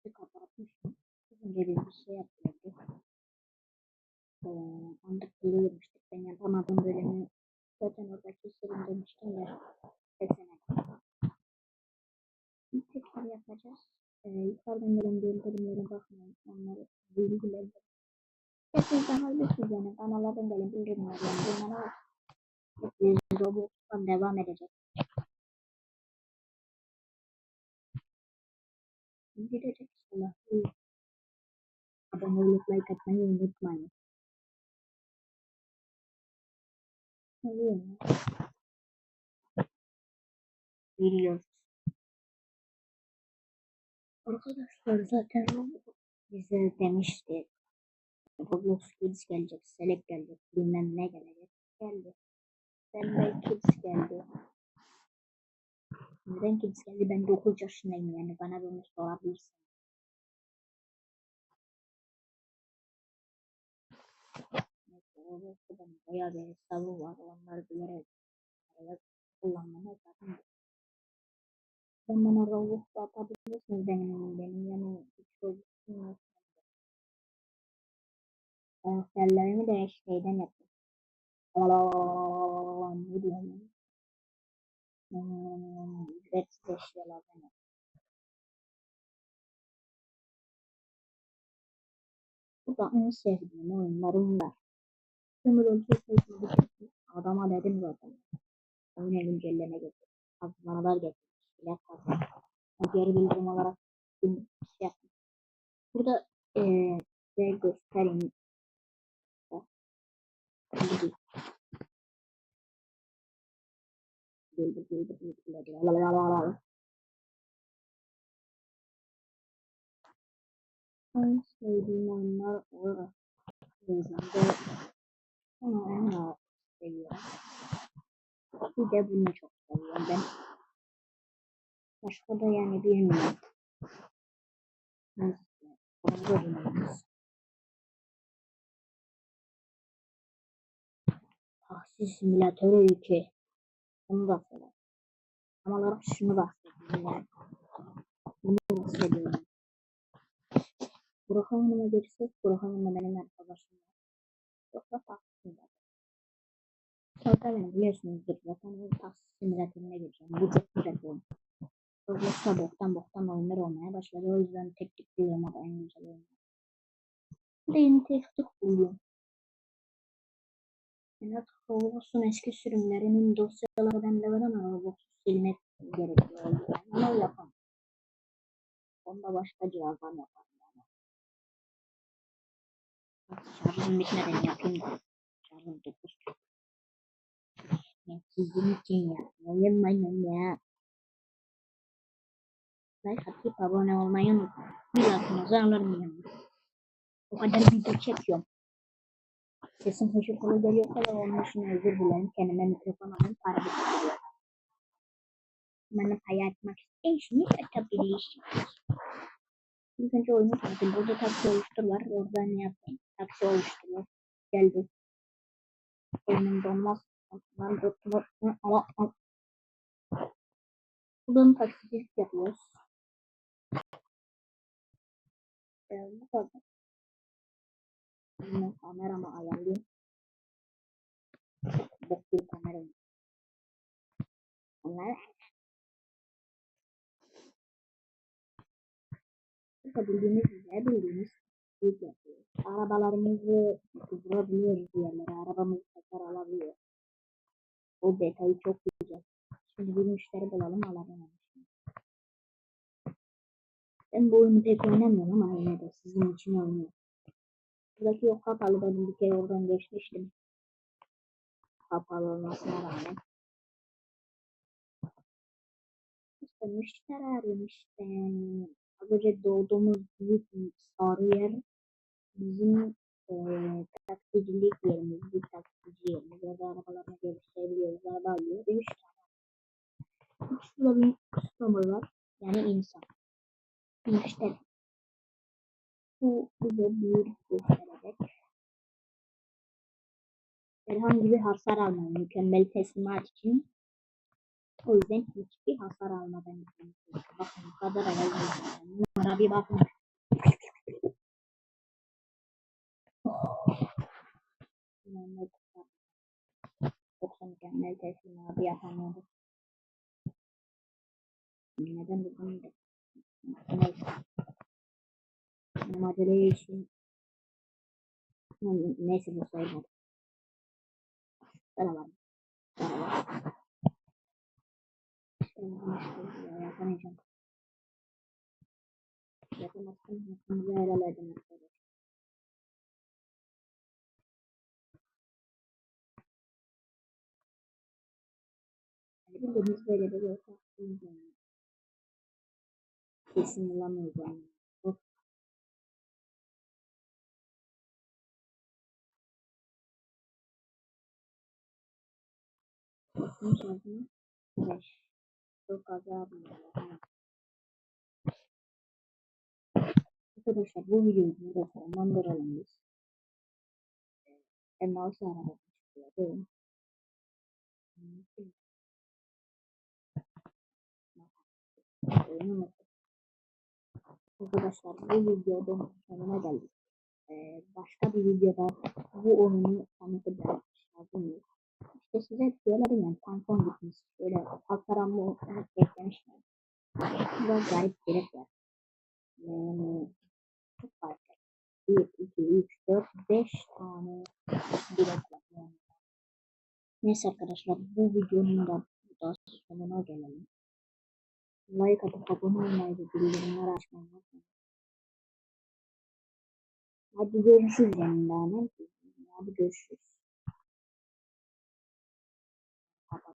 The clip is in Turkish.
Sesi kapatmıştım. Önce biz bir şey yapıyorduk. Andık buluyormuştuk. Ben yapamadığım bölümü zaten orada keserim demiştim ya. Kesemedim. Tekrar yapacağız. Yukarıdan gelen bildirimlere bakmayın. Onları bilgilendirin. Siz daha öylesiniz yani. Kanallardan gelen bildirimler yani. Bunlara biz Roblox'tan devam edecek. Gidecek inşallah. Abone olup like atmayı unutmayın. Biliyoruz. Arkadaşlar zaten bize demişti. Roblox Kids gelecek, Select gelecek, bilmem ne gelecek. Geldi. Select Kids geldi. Neden Kids geldi? Ben 9 yaşındayım yani. Bana bunu sorabilirsin. Roblox'ta da bayağı bir hesabı var. Onları bilerek kullanmama zaten. Sen bana Roblox'ta atabilirsiniz benim yani hiç Roblox'um yok. Karakterlerimi de şeyden yaptım. Ne diyorum? Ücretsiz eşyalardan yaptım. Bu da en sevdiğim oyunlarım var. Ömür adama dedim zaten. Oyuna güncelleme getir. Azmanlar getir. Silah kalsın. Geri bildirim olarak bir şey yaptım. Burada size göstereyim. En sevdiğim oyunlar olarak yazımda onu seviyorum. Bir de bunu çok seviyorum ben. Başka da yani bilmiyorum. Neyse. Onu da bilmiyoruz. Taksi simülatörü 2. Onu da seviyorum. Ama olarak şunu da seviyorum. Bunu da seviyorum. Burak Hanım'a gelirsek Burak Hanım'la benim arkadaşım var. Çok da taksi. Zaten biliyorsunuzdur zaten bu taksi simülatörüne gireceğim. Bu çok güzel bir oyun. Roblox'ta boktan oyunlar olmaya başladı. O yüzden tek tek buluyorum ama en güzel oyun. Bu da yeni tek tek buluyorum. Yani artık Roblox'un eski sürümlerinin dosyaları bende var ama Roblox'u silmek gerekiyor. Yani ama yapamam. Onda başka cihazdan yaparım. Şarjım bitmeden yapayım da. Şarjım 9. Sizin için ya. Yayınlayın ya. Like atıp abone olmayı unutmayın. Bir like'ınızı alırım yani. O kadar video çekiyorum. Sesim teşekkürü geliyorsa da onun için özür dilerim. Kendime mikrofon alayım. Para bitiriyor. Bana hayatmak isterseniz atabilirsiniz. İlk önce oyunu tanıtayım. Burada taksi oluştur var. Orada ne yapayım? Taksi oluşturuyor. Geldi. Oyunun donmaz. Ama buradan taksicilik yapıyoruz. Bu kadar. Şimdi kameramı ayarlayayım. Bok bir kamera. Onlar bildiğiniz yapıyoruz. Arabalarımızı durdurabiliyoruz diğerleri. Arabamızı tekrar alabiliyor. O detayı çok güzel. Şimdi bir müşteri bulalım alalım. Ben bu oyunu pek oynamıyorum ama yine de sizin için oynuyorum. Buradaki yok kapalı, ben bir kere oradan geçmiştim. Kapalı olmasına rağmen. İşte müşteri arıyorum işte. Az önce doğduğumuz büyük sarı yer bizim taksicilik yerimiz, bir taksici yerimiz. Orada arabalarına görüşebiliyoruz. Araba alıyor. 3 tane. 3 bir customer var. Yani insan. Müşteri. Bu bize bir gösterecek. Herhangi bir hasar almayın. Mükemmel teslimat için. O yüzden hiçbir hasar almadan gitmemiz. Bakın bu kadar ayarlayacağım. Numara bir bakın. Yoksa mükemmel teslim abi yapamıyorduk. Neden bu konuda? Neyse. Acele için. Neyse bu sayılmadı. Beraber. Beraber. Yapamayacağım. Yapamazsın. Hakkımızı helal edin arkadaşlar. Bildiğiniz böyle bir yol taktığımız yani. Kesin bulamayız yani. Of. Bakın şarkını. 5. Çok kaza bunlar. Arkadaşlar bu videoyu burada sonlandıralım biz. Elmas araba çıkıyor değil mi? Arkadaşlar bu videoda sonuna geldik. Başka bir videoda bu oyunu tanıtacağım. İşte size söyledim tankon gitmiş. Böyle Alparan'la onu eklemişler. Biraz garip gerek var. Çok farklı. 1, 2, 3, 4, 5 tane direkt var. Yani. Neyse arkadaşlar bu videonun da burada sonuna gelelim. Like atıp abone olmayı ve bildirimleri açmayı unutmayın. Hadi görüşürüz yani. Hadi görüşürüz.